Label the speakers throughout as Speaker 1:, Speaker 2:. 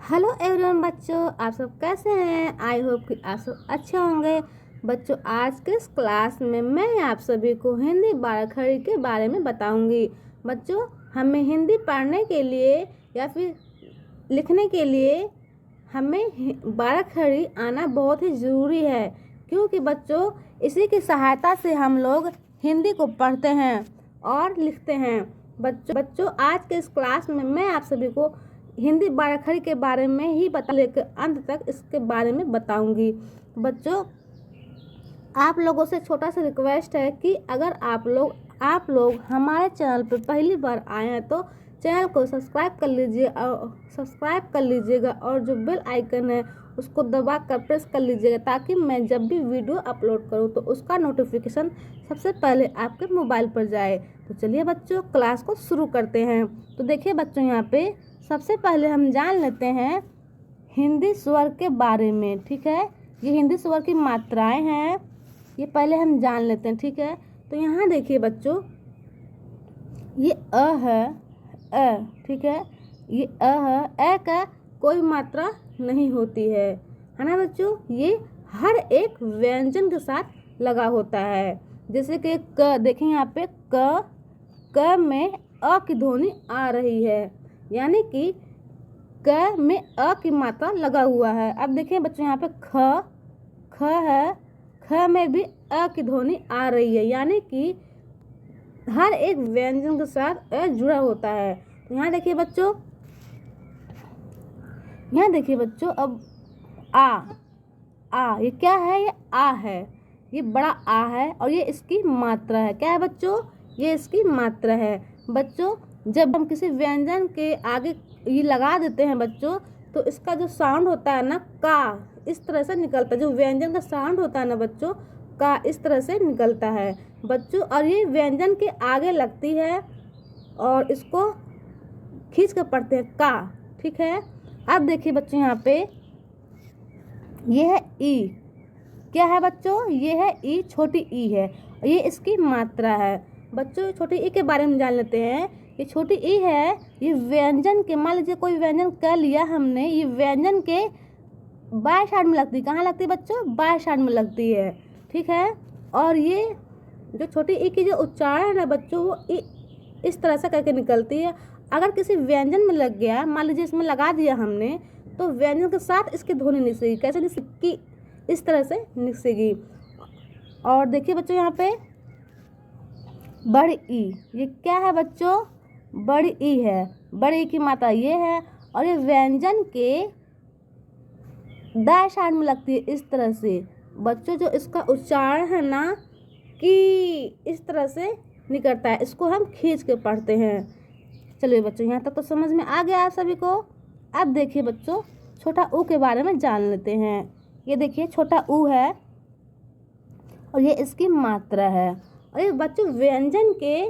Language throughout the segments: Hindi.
Speaker 1: हेलो एवरीवन बच्चों, आप सब कैसे हैं। आई होप कि आप सब अच्छे होंगे। बच्चों, आज के इस क्लास में मैं आप सभी को हिंदी बाराखड़ी के बारे में बताऊंगी। बच्चों, हमें हिंदी पढ़ने के लिए या फिर लिखने के लिए हमें बाराखड़ी आना बहुत ही ज़रूरी है, क्योंकि बच्चों इसी की सहायता से हम लोग हिंदी को पढ़ते हैं और लिखते हैं। बच्चों आज के इस क्लास में मैं आप सभी को हिंदी बाराखड़ी के बारे में ही बता लेकर अंत तक इसके बारे में बताऊंगी। बच्चों, आप लोगों से छोटा सा रिक्वेस्ट है कि अगर आप लोग हमारे चैनल पर पहली बार आए हैं तो चैनल को सब्सक्राइब कर लीजिएगा और जो बेल आइकन है उसको दबा कर प्रेस कर लीजिएगा, ताकि मैं जब भी वीडियो अपलोड करूं तो उसका नोटिफिकेशन सबसे पहले आपके मोबाइल पर जाए। तो चलिए बच्चों, क्लास को शुरू करते हैं। तो देखिए बच्चों, यहाँ पे सबसे पहले हम जान लेते हैं हिंदी स्वर के बारे में। ठीक है, ये हिंदी स्वर की मात्राएं हैं, ये पहले हम जान लेते हैं। ठीक है, तो यहाँ देखिए बच्चों, ये अ है, अ। ठीक है, ये अ है, अ का कोई मात्रा नहीं होती है ना बच्चों। ये हर एक व्यंजन के साथ लगा होता है। जैसे कि क, देखिए यहाँ पे क में अ की ध्वनि आ रही है, यानी कि क में अ की मात्रा लगा हुआ है। अब देखिए बच्चों, यहाँ पे ख है, ख में भी अ की ध्वनि आ रही है, यानी कि हर एक व्यंजन के साथ अ जुड़ा होता है। तो यहाँ देखिए बच्चों, अब आ ये क्या है? ये आ है, ये बड़ा आ है और ये इसकी मात्रा है। क्या है बच्चों? ये इसकी मात्रा है। बच्चों, जब हम किसी व्यंजन के आगे ये लगा देते हैं बच्चों, तो इसका जो साउंड होता है ना, का, इस तरह से निकलता है। जो व्यंजन का साउंड होता है ना बच्चों, का इस तरह से निकलता है बच्चों, और ये व्यंजन के आगे लगती है और इसको खींच कर पढ़ते हैं, का। ठीक है, अब देखिए बच्चों, यहाँ पे ये है ई। क्या है बच्चों? ये है ई, छोटी ई है, ये इसकी मात्रा है। बच्चों, छोटी ई के बारे में जान लेते हैं। ये छोटी ई है, ये व्यंजन के, मान लीजिए कोई व्यंजन कर लिया हमने, ये व्यंजन के बाएं साइड में लगती है। कहाँ लगती है बच्चों? बाएं साइड में लगती है। ठीक है, और ये जो छोटी ई की जो उच्चारण है ना बच्चों, वो ई इस तरह से करके निकलती है। अगर किसी व्यंजन में लग गया, मान लीजिए इसमें लगा दिया हमने, तो व्यंजन के साथ इसकी ध्वनि निकलेगी। कैसे निकलेगी? इस तरह से निकलेगी। और देखिए बच्चों, यहाँ पे बड़ी ई, ये क्या है बच्चों? बड़ी ई है, बड़ी ई की मात्रा ये है, और ये व्यंजन के दाएं साइड में लगती है इस तरह से। बच्चों, जो इसका उच्चारण है ना, कि इस तरह से निकलता है, इसको हम खींच के पढ़ते हैं। चलिए बच्चों, यहाँ तक तो समझ में आ गया आप सभी को। अब देखिए बच्चों, छोटा ऊ के बारे में जान लेते हैं। ये देखिए छोटा ऊ है और ये इसकी मात्रा है, और ये बच्चों व्यंजन के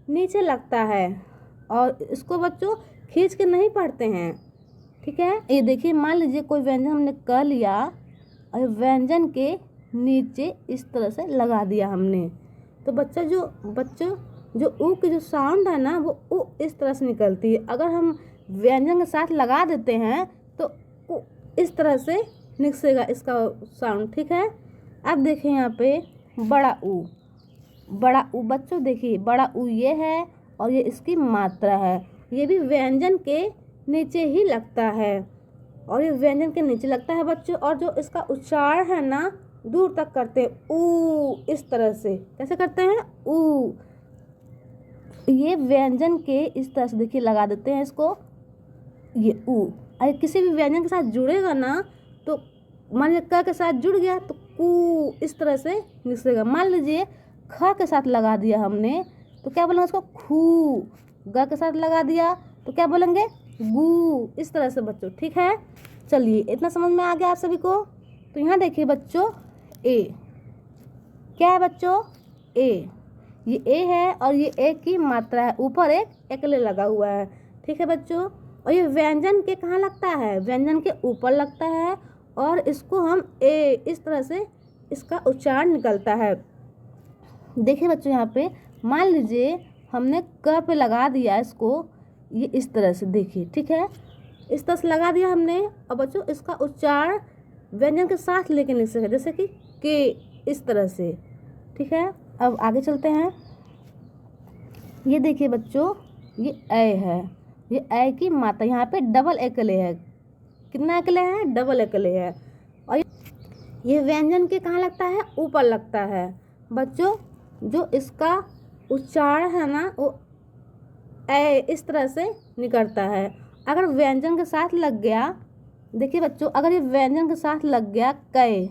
Speaker 1: नीचे लगता है, और इसको बच्चों खींच के नहीं पढ़ते हैं। ठीक है, ये देखिए, मान लीजिए कोई व्यंजन हमने कर लिया और व्यंजन के नीचे इस तरह से लगा दिया हमने, तो बच्चों जो ऊ की जो साउंड है ना, वो ऊ इस तरह से निकलती है। अगर हम व्यंजन के साथ लगा देते हैं तो ऊ इस तरह से निकलेगा इसका साउंड। ठीक है, अब देखिए यहाँ पे बड़ा ऊ बच्चों, देखिए बड़ा ऊ ये है और ये इसकी मात्रा है। ये भी व्यंजन के नीचे ही लगता है, और ये व्यंजन के नीचे लगता है बच्चों, और जो इसका उच्चारण है ना, दूर तक करते हैं, ऊ, इस तरह से। कैसे करते हैं? ऊ। ये व्यंजन के इस तरह से देखिए लगा देते हैं इसको, ये ऊ। अगर किसी भी व्यंजन के साथ जुड़ेगा ना, तो मान लीजिए क के साथ जुड़ गया तो कू इस तरह से निकलेगा। मान लीजिए ख के साथ लगा दिया हमने, तो क्या बोलेंगे उसको? खू। ग के साथ लगा दिया तो क्या बोलेंगे? गू। इस तरह से बच्चों। ठीक है, चलिए इतना समझ में आ गया आप सभी को। तो यहाँ देखिए बच्चों, ए। क्या है बच्चों? ए। ये ए है और ये ए की मात्रा है, ऊपर एक एकले लगा हुआ है। ठीक है बच्चों, और ये व्यंजन के कहाँ लगता है? व्यंजन के ऊपर लगता है, और इसको हम ए, इस तरह से इसका उच्चारण निकलता है। देखिए बच्चों, यहाँ पे मान लीजिए हमने क पे लगा दिया इसको, ये इस तरह से देखिए। ठीक है, इस तरह से लगा दिया हमने। और बच्चों इसका उच्चारण व्यंजन के साथ लेके लिख सकते, जैसे कि के, इस तरह से। ठीक है, अब आगे चलते हैं। ये देखिए बच्चों, ये ए है, ये ए की मात्रा यहाँ पे डबल एकले है। कितना एकले है? डबल एकले है। और ये व्यंजन के कहाँ लगता है? ऊपर लगता है। बच्चों जो इसका उच्चारण है ना वो ए इस तरह से निकलता है। अगर व्यंजन के साथ लग गया, देखिए बच्चों, अगर ये व्यंजन के साथ लग गया कै,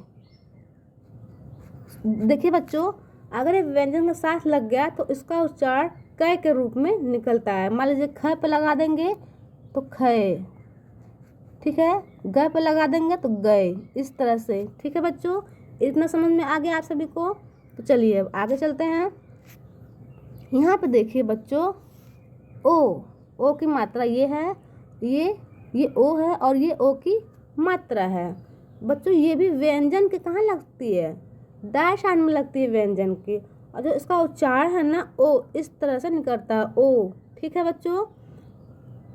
Speaker 1: देखिए बच्चों, अगर ये व्यंजन के साथ लग गया तो इसका उच्चारण कै के रूप में निकलता है। मान लीजिए ख पे लगा देंगे तो खे, ठीक है, ग पे लगा देंगे तो गए, इस तरह से। ठीक है बच्चों, इतना समझ में आ गया आप सभी को? तो चलिए अब आगे चलते हैं। यहाँ पे देखिए बच्चों, ओ की मात्रा ये है, ये ओ है और ये ओ की मात्रा है। बच्चों ये भी व्यंजन के कहाँ लगती है? दाएं साइड में लगती है व्यंजन की। और जो इसका उच्चारण है ना ओ इस तरह से निकलता है, ओ। ठीक है बच्चों,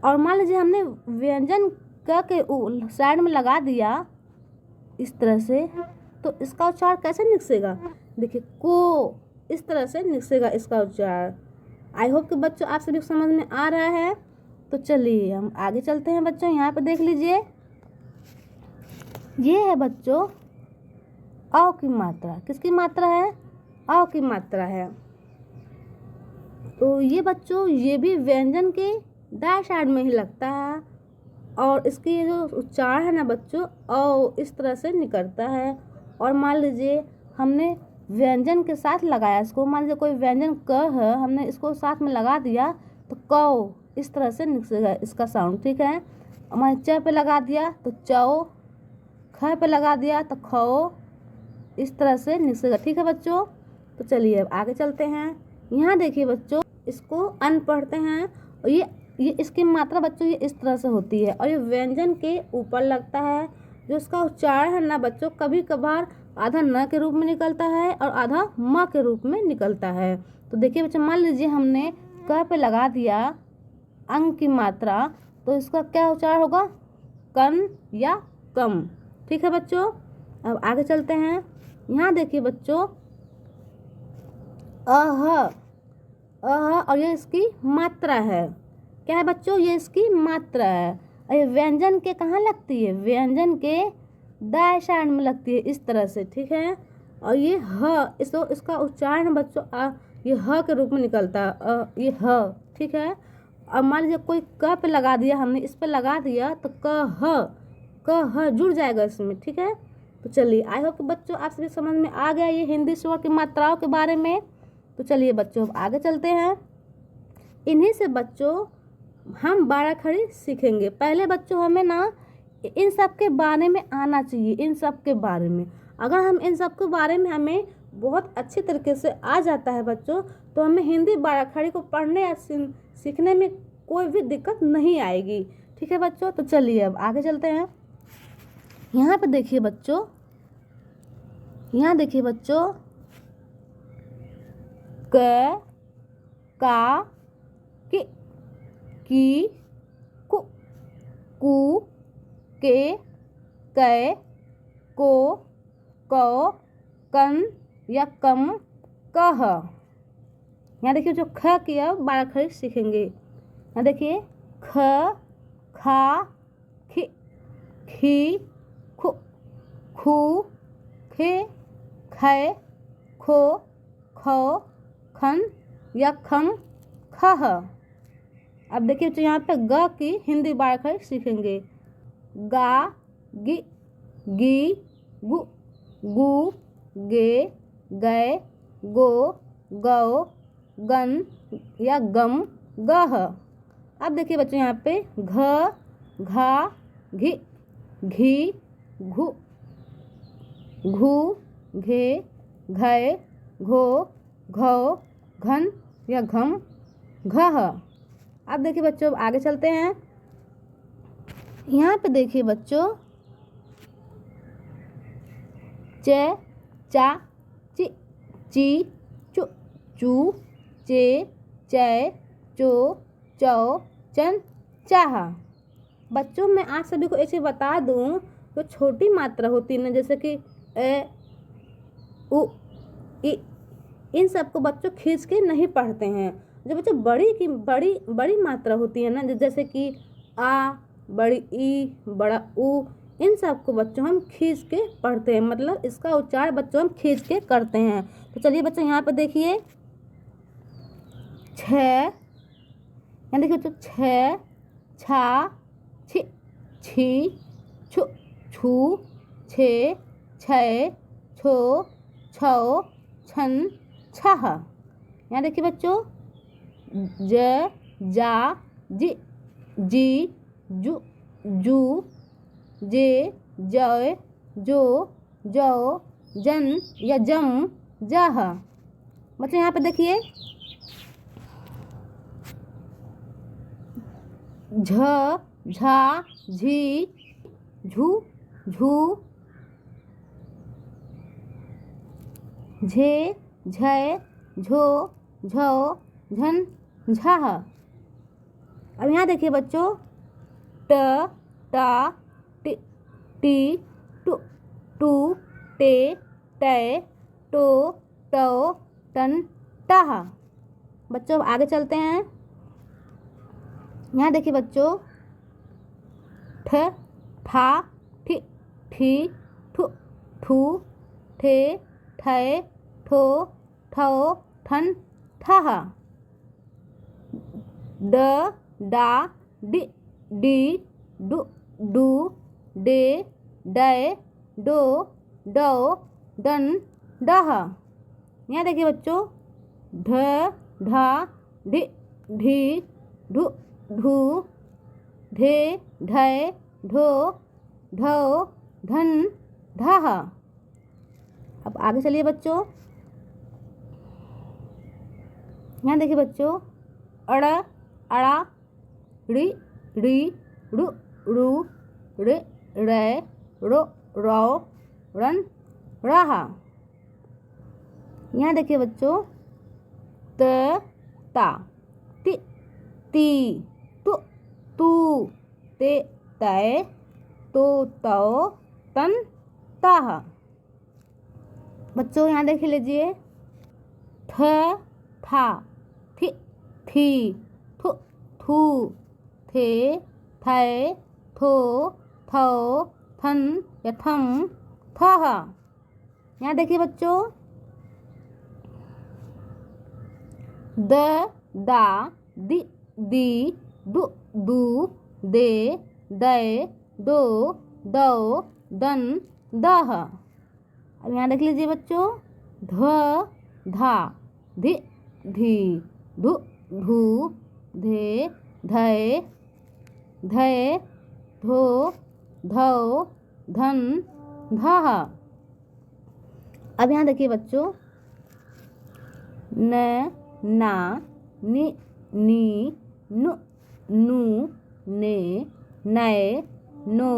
Speaker 1: और मान लीजिए हमने व्यंजन क के साइड में लगा दिया इस तरह से, तो इसका उच्चारण कैसे निकलेगा? देखिए को, इस तरह से निकलेगा इसका उच्चारण। आई होप कि बच्चों आप सभी को समझ में आ रहा है। तो चलिए हम आगे चलते हैं बच्चों। यहाँ पे देख लीजिए, ये है बच्चों अ की मात्रा। किसकी मात्रा है? अ की मात्रा है। तो ये बच्चों ये भी व्यंजन के दाएं साइड में ही लगता है। और इसकी जो उच्चारण है ना बच्चों, अ इस तरह से निकलता है। और मान लीजिए हमने व्यंजन के साथ लगाया इसको, मान लीजिए कोई व्यंजन क है, हमने इसको साथ में लगा दिया तो क इस तरह से निकलेगा इसका साउंड। ठीक है, हमारे च पे लगा दिया तो चौ, ख पे लगा दिया तो खो, इस तरह से निकलेगा। ठीक है बच्चों, तो चलिए अब आगे चलते हैं। यहाँ देखिए बच्चों, इसको अन पढ़ते हैं और ये इसकी मात्रा बच्चों ये इस तरह से होती है और ये व्यंजन के ऊपर लगता है। जो इसका उच्चारण है ना बच्चों, कभी कभार आधा न के रूप में निकलता है और आधा म के रूप में निकलता है। तो देखिए बच्चों, मान लीजिए हमने क पे लगा दिया अंग की मात्रा, तो इसका क्या उच्चारण होगा? कन या कम। ठीक है बच्चों, अब आगे चलते हैं। यहाँ देखिए बच्चों, अह और ये इसकी मात्रा है। क्या है बच्चों? ये इसकी मात्रा है। और ये व्यंजन के कहाँ लगती है? व्यंजन के दाएं साइड में लगती है, इस तरह से। ठीक है, और ये ह, इसका उच्चारण बच्चों ये ह के रूप में निकलता है, ये ह। ठीक है, अब मान लीजिए कोई क पे लगा दिया हमने, इस पे लगा दिया तो क ह जुड़ जाएगा इसमें। ठीक है, तो चलिए आई होप बच्चों आप सभी समझ में आ गया ये हिंदी स्वर की मात्राओं के बारे में। तो चलिए बच्चों अब आगे चलते हैं। इन्हीं से बच्चों हम 12 खड़ी सीखेंगे। पहले बच्चों हमें ना इन सब के बारे में आना चाहिए। इन सब के बारे में अगर हम इन सब के बारे में हमें बहुत अच्छी तरीके से आ जाता है बच्चों, तो हमें हिंदी 12 खड़ी को पढ़ने या सीखने में कोई भी दिक्कत नहीं आएगी। ठीक है बच्चों, तो चलिए अब आगे चलते हैं। यहाँ पे देखिए बच्चों, यहाँ देखिए बच्चों, क, का, की, कु, के, कै, को, कौ, कन या कम, कह। यहाँ देखिए जो ख की अब 12 खड़ी सीखेंगे। यहाँ देखिए ख, खा, खी, खी, खु, खू, खे, खे, खो, खौ, खन या खम, खह। अब देखिए तो यहाँ पे ग की हिंदी 12 खड़ी सीखेंगे। गा, गी, गी, गु, गु, गे, गै, गो, गौ, गन या गम, गह। अब देखिए बच्चों यहाँ पे घ, घा, घी, घी, घु, घू, घे, घै, घो, घौ, घन या घम, घह। अब देखिए बच्चों अब आगे चलते हैं। यहाँ पे देखिए बच्चों, च, चा, चि, ची, चु, चू, चे, चै, चो, चौ, चन, चाह। बच्चों मैं आज सभी को एक चीज़ बता दूँ, जो छोटी मात्रा होती है ना, जैसे कि ए, उ, इ, इन सबको बच्चों खींच के नहीं पढ़ते हैं। जो बच्चों बड़ी बड़ी मात्रा होती है ना, जैसे कि आ, बड़ी ई, बड़ा उ, इन सबको बच्चों हम खींच के पढ़ते हैं, मतलब इसका उच्चारण बच्चों हम खींच के करते हैं। तो चलिए बच्चों यहाँ पर देखिए, छ, यहाँ देखिए बच्चों, छ, छा, छी, छी, छु, छू, छे, छय, छो, छौ, छन, छह। यहाँ देखिए बच्चों, ज, जा, जी, जी, जू, जू, जे, जय, जो, जौ, जन या जम, जह। बच्चों यहाँ पे देखिए, झ, झा, झी, झू, झू, झे, झय, झो, झौ, झन, झह। अब यहाँ देखिए बच्चों, ट, टा, टी, टी, टू, टू, टे, टै, टो, टौ, टन, टह। बच्चों अब आगे चलते हैं। यहाँ देखिए बच्चों, ठ, ठा, ठी, ठी, ठु, ठू, ठे, ठै, ठो, ठौ, ठन, ठह। ड, डा, डि, डी, डू, डू, डे, डै, डो, डौ, डन, डह। यहाँ देखिए बच्चों, ढ, ढा, ढि, ढी, ढु, ढू, ढे, ढै, ढो, ढौ, ढन, ढह। अब आगे चलिए बच्चों, यहाँ देखिए बच्चों, अड़, अड़ा, ऋ, ऋ, ऋ, ऋ, रे, रै, रो, रौ, रन, रह। यहाँ देखिए बच्चों, त, ता, ति, ती, तु, तू, ते, तै, तो, तौ, तन, तह। बच्चों यहाँ देख लीजिए, थ, था, थि, थी, थु, थू, थे, थै, थो, थौ, थन या थम, थह। यहाँ देखिए बच्चों, द, दा, दि, दी, दु, दू, दे, दै, दो, दौ, दन, दह। अब यहाँ देख लीजिए बच्चों, ध, धा, धि, धी, धु, धू, धे, धै, धै, धो, धौ, धन, धह। अब यहाँ देखिए बच्चों, न, ना, नि, नी, नु, नू, ने, नै, नो,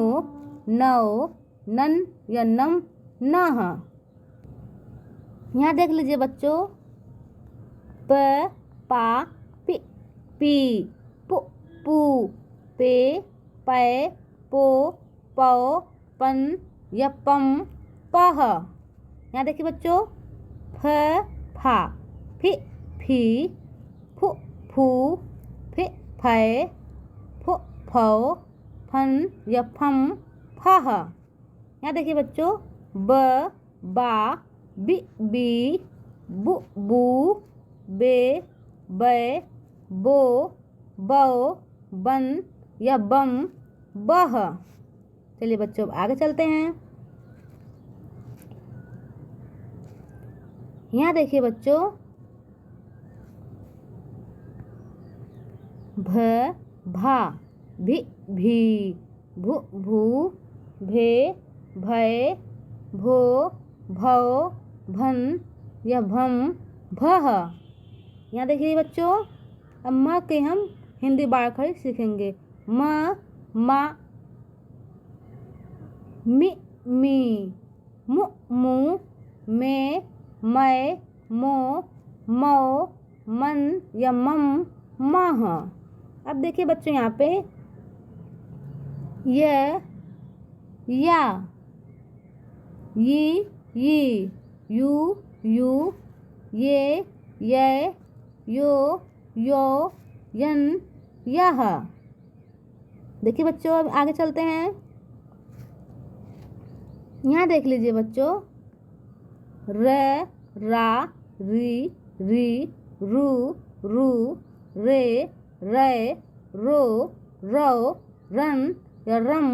Speaker 1: नौ, नन या नम, नह। यहाँ देख लीजिए बच्चों, प, पा, पी, पी, पु, पू, पे, पै, पो, पौ, पन या पम, पह। यहाँ देखिए बच्चों, फ, फा, फि, फी, फु, फू, फि, फै, फु, फौ, फन या फम, फह। यहाँ देखिए बच्चों, ब, बा, बी, बी, बु, बू, बे, बै, बो, बौ, बन या बम, बह। चलिए बच्चों आगे चलते हैं। यहाँ देखिए बच्चों, भ, भा, भी, भी, भू, भू, भे, भय, भो, भौ, भन या भम, भह। यहाँ देखिए बच्चों, अब म के हम हिंदी बार खड़ी सीखेंगे। म, मा, मी, मी, मु, मु, मे, मै, मो, मौ, मन या मम, मह। अब देखिए बच्चों, यहाँ पे ये, या, ये, यू, ये, यो, यन, यह। देखिए बच्चों, अब आगे चलते हैं। यहाँ देख लीजिए बच्चों, रे, रा, री, रू, रे, रो, रन या रम,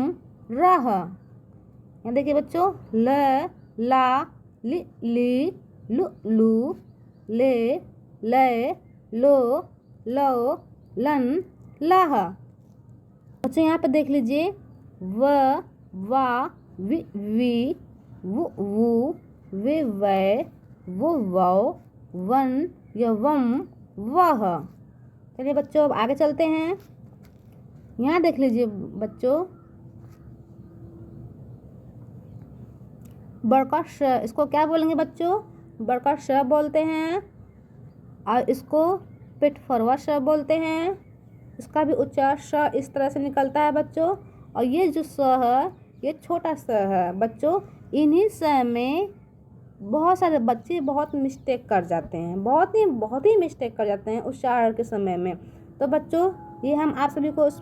Speaker 1: रह। यहाँ देखिए बच्चों, ल, ला, ली, लू, ले, लो, लन, लह। बच्चों यहाँ पे देख लीजिए, वा, वी, वू, वे, वो, वन या वम, वह। चलिए बच्चों, अब आगे चलते हैं। यहाँ देख लीजिए बच्चों, बड़का श, इसको क्या बोलेंगे बच्चों? बड़का श बोलते हैं, और इसको पेटफरवा श बोलते हैं। इसका भी उच्चार श इस तरह से निकलता है बच्चों। और ये जो स है, ये छोटा स है बच्चों। इन्हीं स में बहुत सारे बच्चे बहुत मिस्टेक कर जाते हैं, बहुत ही मिस्टेक कर जाते हैं उच्चारण के समय में। तो बच्चों, ये हम आप सभी को इस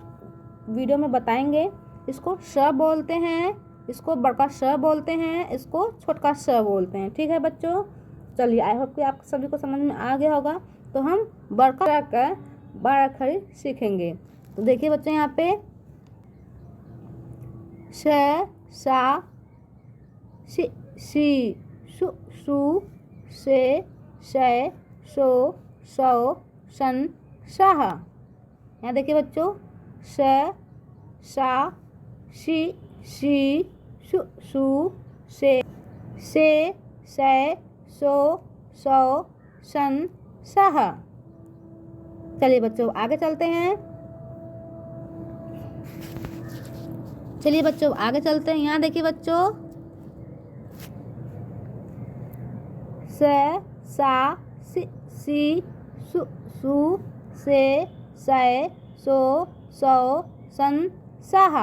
Speaker 1: वीडियो में बताएंगे। इसको श बोलते हैं, इसको बड़का श बोलते हैं, इसको छोटका श बोलते हैं। ठीक है बच्चों, चलिए, आई होप कि आप सभी को समझ में आ गया होगा। तो हम बड़का का 12 अक्षर सीखेंगे। तो देखिए बच्चों, यहाँ पे श, सा, सी, सु, से, सो, सन, सह। यहाँ देखिए बच्चों, स, सा, सी, सु, से, सो, सन, सह। चलिए बच्चों, आगे चलते हैं। यहाँ देखिए बच्चों, स, सा, सी, सु, से, सो, सन, सह।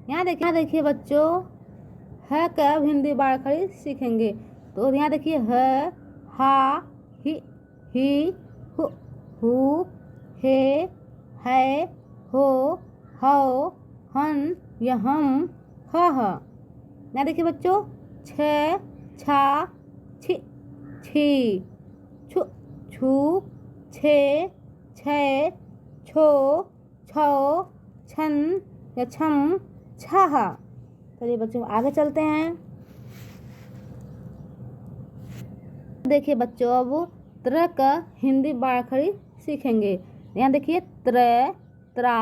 Speaker 1: यहाँ देखिए बच्चों, ह का हिंदी 12 अक्षर सीखेंगे। तो यहाँ देखिए, ह, हा, ही, हु, हे, है, हो, हन या हम, ह। यहाँ देखिए बच्चों, छ, छा, छी, छु, छे, छो, छन या छम, छह। चलिए बच्चों, आगे चलते हैं। देखिए बच्चों, अब त्र का हिंदी 12 अक्षर सीखेंगे। यहाँ देखिए, त्र, त्रा,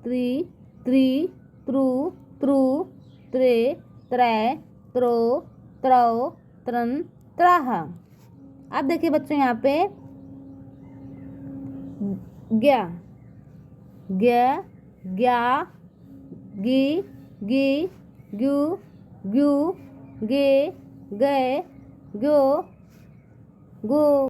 Speaker 1: त्री,त्रु, त्रे, त्रै, त्रो, त्रौ, त्रन, त्रह। अब देखिए बच्चों, यहाँ पे ग्या, ग्या, गी, ग्यू, गे, गो,